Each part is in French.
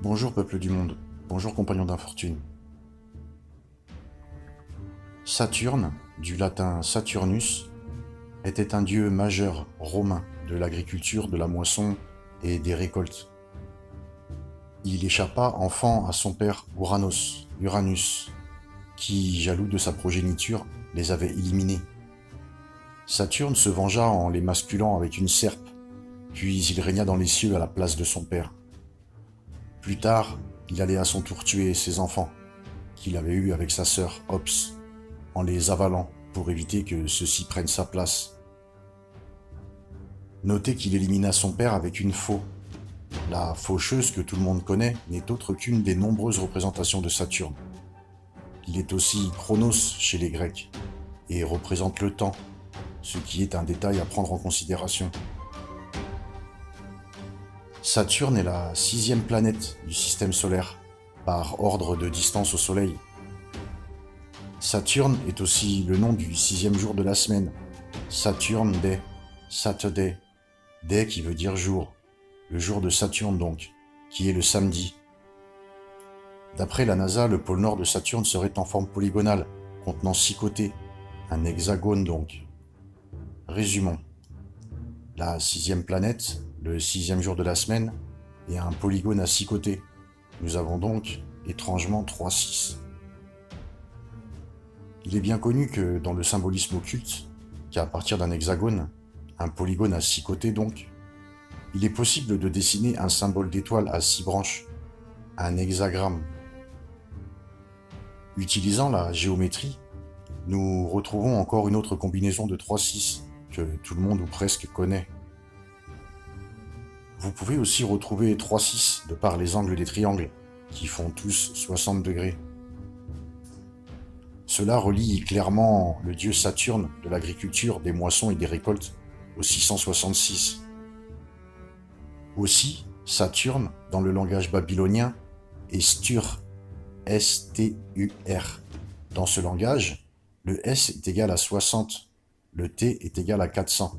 Bonjour peuple du monde, bonjour compagnons d'infortune. Saturne, du latin Saturnus, était un dieu majeur romain de l'agriculture, de la moisson et des récoltes. Il échappa enfant à son père Uranus, qui, jaloux de sa progéniture, les avait éliminés. Saturne se vengea en les masculant avec une serpe, puis il régna dans les cieux à la place de son père. Plus tard, il allait à son tour tuer ses enfants, qu'il avait eus avec sa sœur Ops, en les avalant pour éviter que ceux-ci prennent sa place. Notez qu'il élimina son père avec une faux. La faucheuse que tout le monde connaît n'est autre qu'une des nombreuses représentations de Saturne. Il est aussi Chronos chez les Grecs et représente le temps, ce qui est un détail à prendre en considération. Saturne est la 6e planète du système solaire, par ordre de distance au Soleil. Saturne est aussi le nom du 6e jour de la semaine, Saturn Day, Saturday, Day qui veut dire jour, le jour de Saturne donc, qui est le samedi. D'après la NASA, le pôle nord de Saturne serait en forme polygonale, contenant 6 côtés, un hexagone donc. Résumons. La 6e planète, le 6e jour de la semaine, et un polygone à 6 côtés. Nous avons donc, étrangement, 3-6. Il est bien connu que dans le symbolisme occulte, qu'à partir d'un hexagone, un polygone à 6 côtés donc, il est possible de dessiner un symbole d'étoile à 6 branches, un hexagramme. Utilisant la géométrie, nous retrouvons encore une autre combinaison de 3-6 que tout le monde ou presque connaît. Vous pouvez aussi retrouver 3-6 de par les angles des triangles, qui font tous 60 degrés. Cela relie clairement le dieu Saturne de l'agriculture, des moissons et des récoltes au 666. Aussi, Saturne, dans le langage babylonien, est Stur, S-T-U-R. Dans ce langage, le S est égal à 60, le T est égal à 400,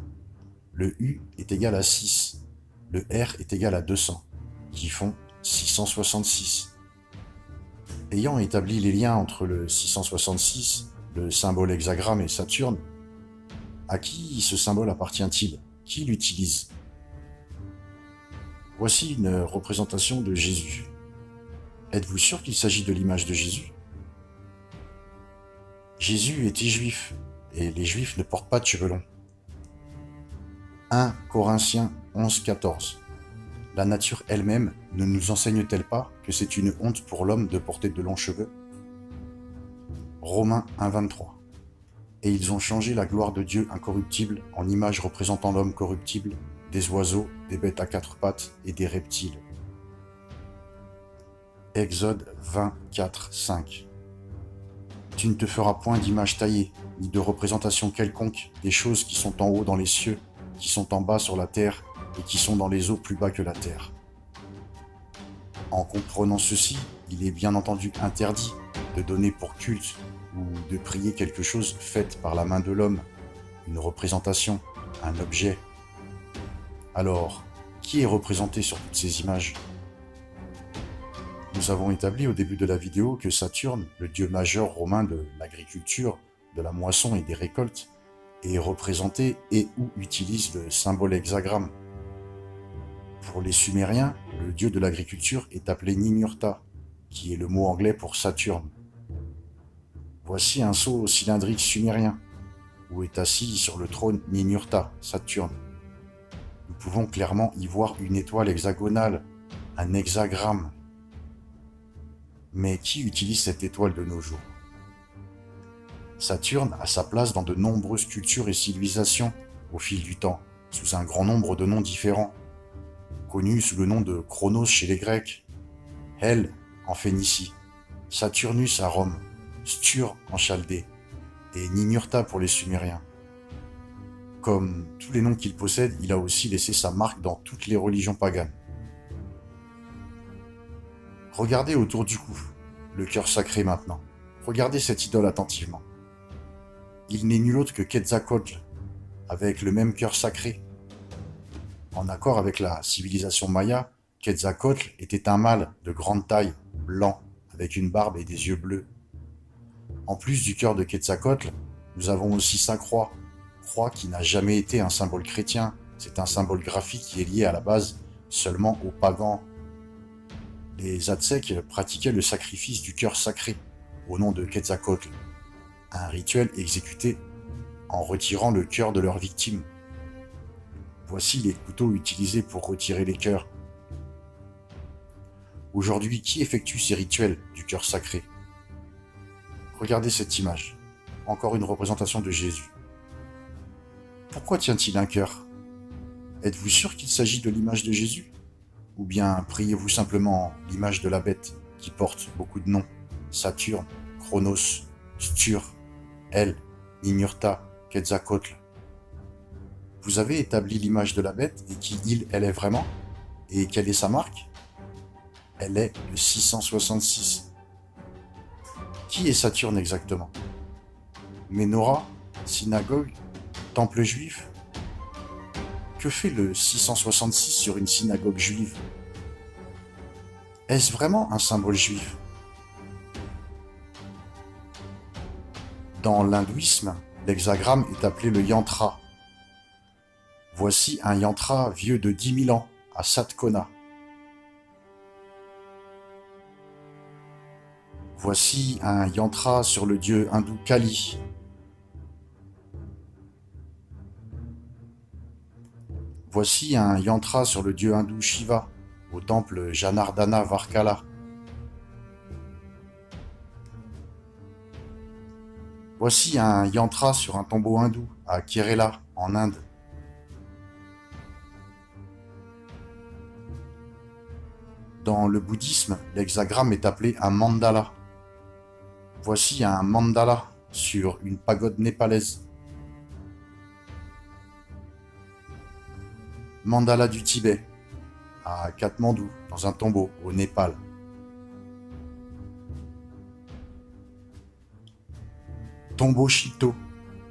le U est égal à 6, le R est égal à 200, qui font 666. Ayant établi les liens entre le 666, le symbole hexagramme et Saturne, à qui ce symbole appartient-il? Qui l'utilise? Voici une représentation de Jésus. Êtes-vous sûr qu'il s'agit de l'image de Jésus? Jésus était juif, et les juifs ne portent pas de cheveux longs. 1 Corinthiens 11-14. La nature elle-même ne nous enseigne-t-elle pas que c'est une honte pour l'homme de porter de longs cheveux? Romains 1-23. Et ils ont changé la gloire de Dieu incorruptible en image représentant l'homme corruptible, des oiseaux, des bêtes à 4 pattes et des reptiles. Exode 24-5. Tu ne te feras point d'image taillée, ni de représentation quelconque des choses qui sont en haut dans les cieux, qui sont en bas sur la terre, et qui sont dans les eaux plus bas que la terre. En comprenant ceci, il est bien entendu interdit de donner pour culte ou de prier quelque chose fait par la main de l'homme, une représentation, un objet. Alors, qui est représenté sur toutes ces images? Nous avons établi au début de la vidéo que Saturne, le dieu majeur romain de l'agriculture, de la moisson et des récoltes, est représenté et ou utilise le symbole hexagramme. Pour les Sumériens, le dieu de l'agriculture est appelé Ninurta, qui est le mot anglais pour Saturne. Voici un sceau cylindrique sumérien, où est assis sur le trône Ninurta, Saturne. Nous pouvons clairement y voir une étoile hexagonale, un hexagramme. Mais qui utilise cette étoile de nos jours? Saturne a sa place dans de nombreuses cultures et civilisations au fil du temps, sous un grand nombre de noms différents. Connu sous le nom de Chronos chez les Grecs, Hel en Phénicie, Saturnus à Rome, Stur en Chaldée et Ninurta pour les Sumériens. Comme tous les noms qu'il possède, il a aussi laissé sa marque dans toutes les religions paganes. Regardez autour du cou, le cœur sacré maintenant. Regardez cette idole attentivement. Il n'est nul autre que Quetzalcoatl, avec le même cœur sacré. En accord avec la civilisation maya, Quetzalcoatl était un mâle de grande taille, blanc, avec une barbe et des yeux bleus. En plus du cœur de Quetzalcoatl, nous avons aussi sa croix. Croix qui n'a jamais été un symbole chrétien. C'est un symbole graphique qui est lié à la base seulement aux pagans. Les Aztèques pratiquaient le sacrifice du cœur sacré au nom de Quetzalcoatl, un rituel exécuté en retirant le cœur de leurs victimes. Voici les couteaux utilisés pour retirer les cœurs. Aujourd'hui, qui effectue ces rituels du cœur sacré? Regardez cette image, encore une représentation de Jésus. Pourquoi tient-il un cœur? Êtes-vous sûr qu'il s'agit de l'image de Jésus? Ou bien priez-vous simplement l'image de la bête qui porte beaucoup de noms? Saturne, Chronos, Stur, El, Ninurta, Quetzalcoatl. Vous avez établi l'image de la bête et qui elle est vraiment? Et quelle est sa marque? Elle est le 666. Qui est Saturne exactement? Ménorah, synagogue, temple juif? Que fait le 666 sur une synagogue juive? Est-ce vraiment un symbole juif? Dans l'hindouisme, l'hexagramme est appelé le yantra. Voici un yantra vieux de 10 000 ans à Satkona. Voici un yantra sur le dieu hindou Kali. Voici un yantra sur le dieu hindou Shiva, au temple Janardana Varkala. Voici un yantra sur un tombeau hindou à Kerala, en Inde. Dans le bouddhisme, l'hexagramme est appelé un mandala. Voici un mandala sur une pagode népalaise. Mandala du Tibet, à Katmandou, dans un tombeau, au Népal. Tombeau Shinto,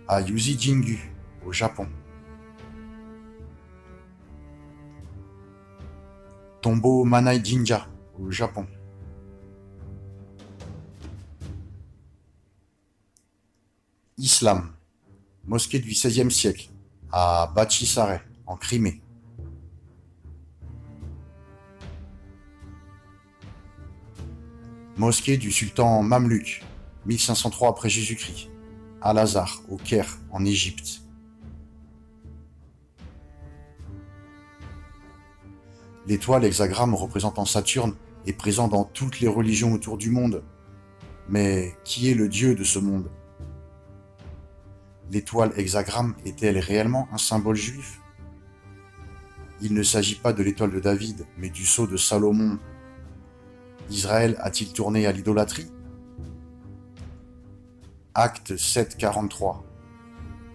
à Yuzi-Jingu, au Japon. Tombeau Manai Jinja, au Japon. Islam, mosquée du XVIe siècle, à Bachysarai, en Crimée. Mosquée du sultan Mamluk, 1503 après Jésus-Christ, Al-Azhar, au Caire, en Égypte. L'étoile hexagramme représentant Saturne est présent dans toutes les religions autour du monde. Mais qui est le dieu de ce monde? L'étoile hexagramme est-elle réellement un symbole juif? Il ne s'agit pas de l'étoile de David, mais du sceau de Salomon. Israël a-t-il tourné à l'idolâtrie? Acte 7, 43.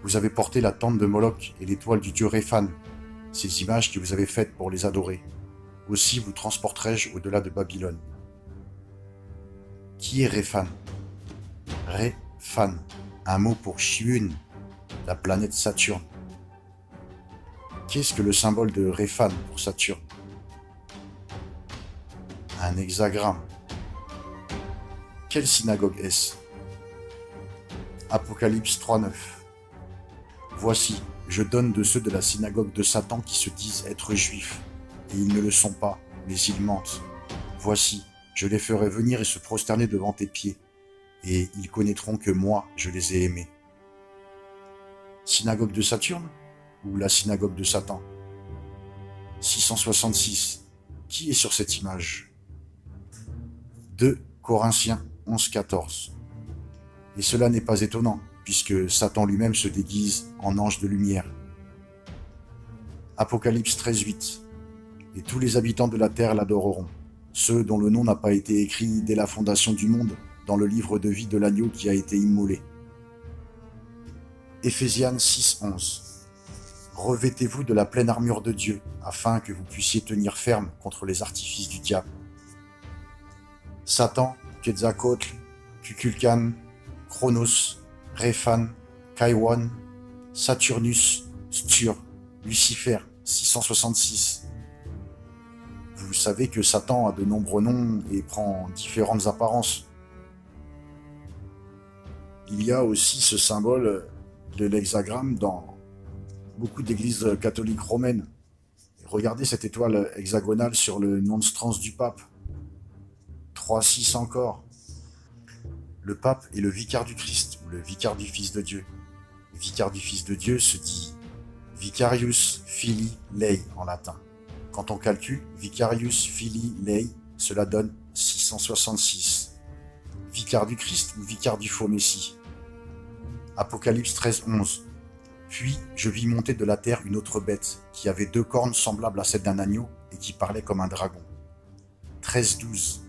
Vous avez porté la tente de Moloch et l'étoile du dieu Réphan, ces images que vous avez faites pour les adorer. Aussi vous transporterai-je au-delà de Babylone. Qui est Réphan? Réphan, un mot pour Chiun, la planète Saturne. Qu'est-ce que le symbole de Réphan pour Saturne? Un hexagramme. Quelle synagogue est-ce? Apocalypse 3.9. Voici, je donne de ceux de la synagogue de Satan qui se disent être juifs, et ils ne le sont pas, mais ils mentent. Voici, je les ferai venir et se prosterner devant tes pieds, et ils connaîtront que moi, je les ai aimés. Synagogue de Saturne ou la synagogue de Satan? 666. Qui est sur cette image? 2 Corinthiens 11.14. Et cela n'est pas étonnant, puisque Satan lui-même se déguise en ange de lumière. Apocalypse 13.8. Et tous les habitants de la terre l'adoreront, ceux dont le nom n'a pas été écrit dès la fondation du monde dans le livre de vie de l'agneau qui a été immolé. Éphésiens 6.11. Revêtez-vous de la pleine armure de Dieu, afin que vous puissiez tenir ferme contre les artifices du diable. Satan, Quetzalcoatl, Kukulkan, Chronos, Réphan, Kaiwan, Saturnus, Stur, Lucifer, 666. Vous vous savez que Satan a de nombreux noms et prend différentes apparences. Il y a aussi ce symbole de l'hexagramme dans beaucoup d'églises catholiques romaines. Regardez cette étoile hexagonale sur le monstrance du pape. 3-6 encore. Le pape est le vicaire du Christ, ou le vicaire du Fils de Dieu. Le vicaire du Fils de Dieu se dit Vicarius Filii Lei en latin. Quand on calcule Vicarius Filii Lei, cela donne 666. Vicaire du Christ ou vicaire du faux Messie. Apocalypse 13-11. Puis je vis monter de la terre une autre bête, qui avait 2 cornes semblables à celles d'un agneau et qui parlait comme un dragon. 13-12.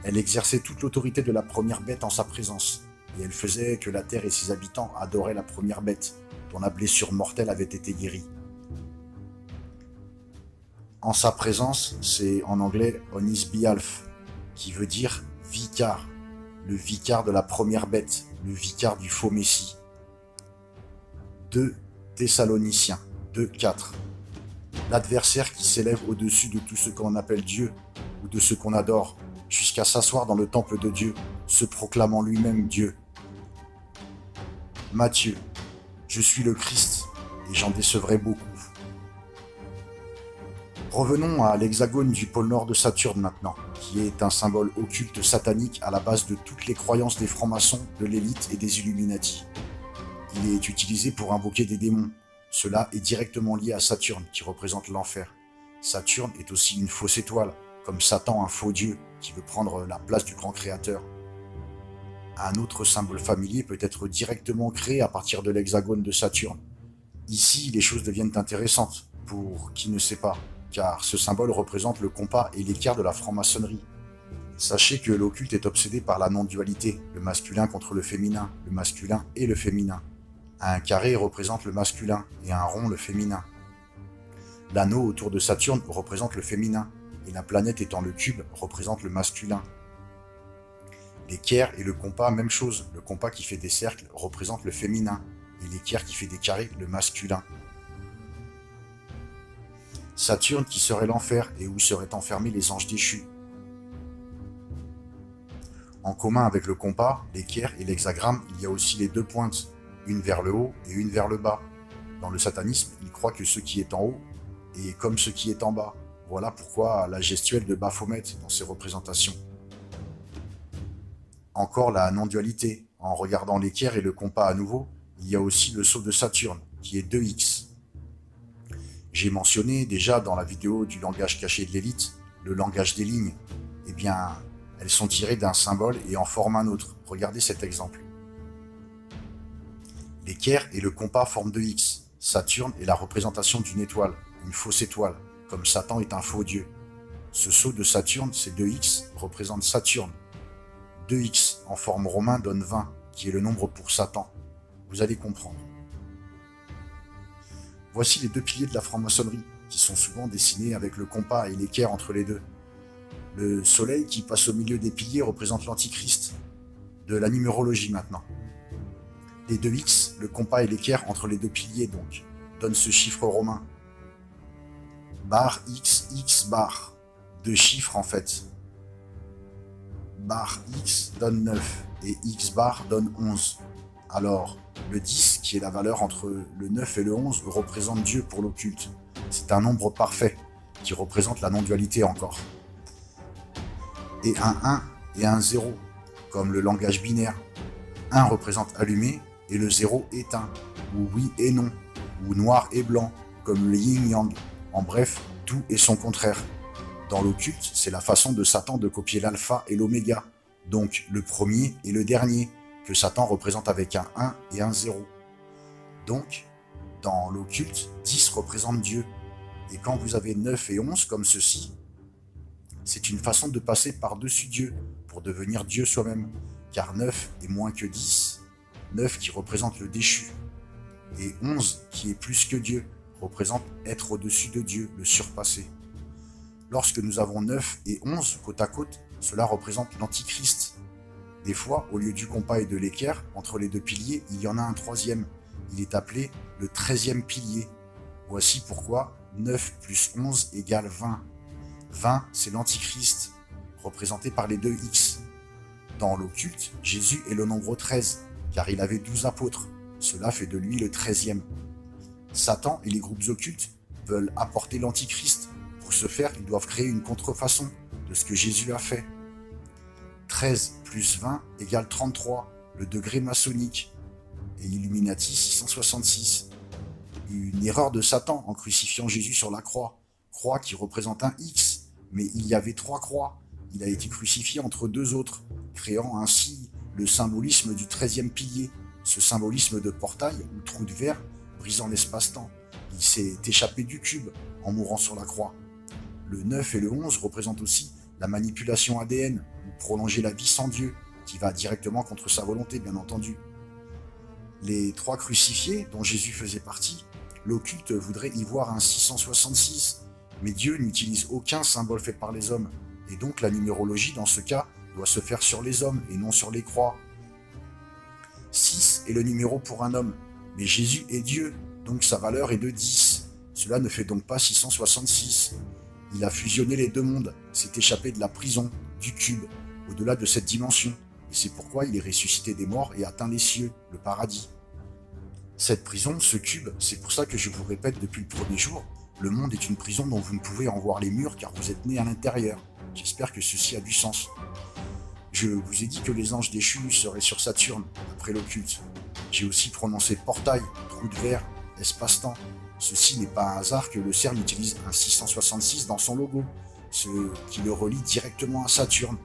Elle exerçait toute l'autorité de la première bête en sa présence, et elle faisait que la terre et ses habitants adoraient la première bête, dont la blessure mortelle avait été guérie. En sa présence, c'est en anglais Onis Bialf, qui veut dire vicaire, le vicaire de la première bête, le vicaire du faux Messie. 2 Thessaloniciens 2-4. L'adversaire qui s'élève au-dessus de tout ce qu'on appelle Dieu ou de ce qu'on adore, jusqu'à s'asseoir dans le temple de Dieu, se proclamant lui-même Dieu. Matthieu. Je suis le Christ et j'en décevrai beaucoup. Revenons à l'hexagone du pôle nord de Saturne maintenant, qui est un symbole occulte satanique à la base de toutes les croyances des francs-maçons, de l'élite et des Illuminati. Il est utilisé pour invoquer des démons. Cela est directement lié à Saturne, qui représente l'enfer. Saturne est aussi une fausse étoile, comme Satan un faux dieu, qui veut prendre la place du grand créateur. Un autre symbole familier peut être directement créé à partir de l'hexagone de Saturne. Ici, les choses deviennent intéressantes, pour qui ne sait pas, car ce symbole représente le compas et l'équerre de la franc-maçonnerie. Sachez que l'occulte est obsédé par la non-dualité, le masculin contre le féminin, le masculin et le féminin. Un carré représente le masculin et un rond le féminin. L'anneau autour de Saturne représente le féminin, et la planète étant le cube représente le masculin. L'équerre et le compas, même chose. Le compas qui fait des cercles représente le féminin, et l'équerre qui fait des carrés, le masculin. Saturne qui serait l'enfer et où seraient enfermés les anges déchus. En commun avec le compas, l'équerre et l'hexagramme, il y a aussi les 2 pointes, une vers le haut et une vers le bas. Dans le satanisme, ils croient que ce qui est en haut est comme ce qui est en bas. Voilà pourquoi la gestuelle de Baphomet dans ses représentations. Encore la non-dualité. En regardant l'équerre et le compas à nouveau, il y a aussi le sceau de Saturne, qui est 2x. J'ai mentionné déjà dans la vidéo du langage caché de l'élite, le langage des lignes. Eh bien, elles sont tirées d'un symbole et en forment un autre. Regardez cet exemple. L'équerre et le compas forment 2x. Saturne est la représentation d'une étoile, une fausse étoile, comme Satan est un faux dieu. Ce sceau de Saturne, c'est 2x, représente Saturne. 2x en forme romain donne 20, qui est le nombre pour Satan. Vous allez comprendre. Voici les 2 piliers de la franc-maçonnerie, qui sont souvent dessinés avec le compas et l'équerre entre les deux. Le soleil qui passe au milieu des piliers représente l'antichrist. De la numérologie maintenant. Les 2x, le compas et l'équerre entre les 2 piliers donc, donnent ce chiffre romain. Bar x, x bar. 2 chiffres en fait. Bar x donne 9 et x bar donne 11. Alors, le 10, qui est la valeur entre le 9 et le 11, représente Dieu pour l'occulte. C'est un nombre parfait, qui représente la non-dualité encore. Et un 1 et un 0, comme le langage binaire. 1 représente allumé et le 0 éteint, ou oui et non, ou noir et blanc, comme le yin-yang. En bref, tout est son contraire. Dans l'occulte, c'est la façon de Satan de copier l'alpha et l'oméga, donc le premier et le dernier, que Satan représente avec un 1 et un 0. Donc, dans l'occulte, 10 représente Dieu. Et quand vous avez 9 et 11 comme ceci, c'est une façon de passer par-dessus Dieu pour devenir Dieu soi-même. Car 9 est moins que 10. 9 qui représente le déchu. Et 11 qui est plus que Dieu représente être au-dessus de Dieu, le surpassé. Lorsque nous avons 9 et 11 côte à côte, cela représente l'antichrist. Des fois, au lieu du compas et de l'équerre, entre les 2 piliers, il y en a un 3e. Il est appelé le 13e pilier. Voici pourquoi 9 plus 11 égale 20. 20, c'est l'Antichrist, représenté par les deux X. Dans l'occulte, Jésus est le nombre 13, car il avait 12 apôtres. Cela fait de lui le 13e. Satan et les groupes occultes veulent apporter l'Antichrist. Pour ce faire, ils doivent créer une contrefaçon de ce que Jésus a fait. 13 plus 20 égale 33, le degré maçonnique, et Illuminati 666. Une erreur de Satan en crucifiant Jésus sur la croix qui représente un X, mais il y avait 3 croix. Il a été crucifié entre 2 autres, créant ainsi le symbolisme du 13e pilier, ce symbolisme de portail ou trou de verre brisant l'espace-temps. Il s'est échappé du cube en mourant sur la croix. Le 9 et le 11 représentent aussi la manipulation ADN, ou prolonger la vie sans Dieu, qui va directement contre sa volonté, bien entendu. Les 3 crucifiés, dont Jésus faisait partie, l'occulte voudrait y voir un 666, mais Dieu n'utilise aucun symbole fait par les hommes, et donc la numérologie, dans ce cas, doit se faire sur les hommes et non sur les croix. 6 est le numéro pour un homme, mais Jésus est Dieu, donc sa valeur est de 10. Cela ne fait donc pas 666. Il a fusionné les 2 mondes, s'est échappé de la prison, du cube, au-delà de cette dimension, et c'est pourquoi il est ressuscité des morts et atteint les cieux, le paradis. Cette prison, ce cube, c'est pour ça que je vous répète depuis le premier jour, le monde est une prison dont vous ne pouvez en voir les murs car vous êtes né à l'intérieur. J'espère que ceci a du sens. Je vous ai dit que les anges déchus seraient sur Saturne, après l'occulte. J'ai aussi prononcé portail, trou de verre, espace-temps. Ceci n'est pas un hasard que le CERN utilise un 666 dans son logo, ce qui le relie directement à Saturne,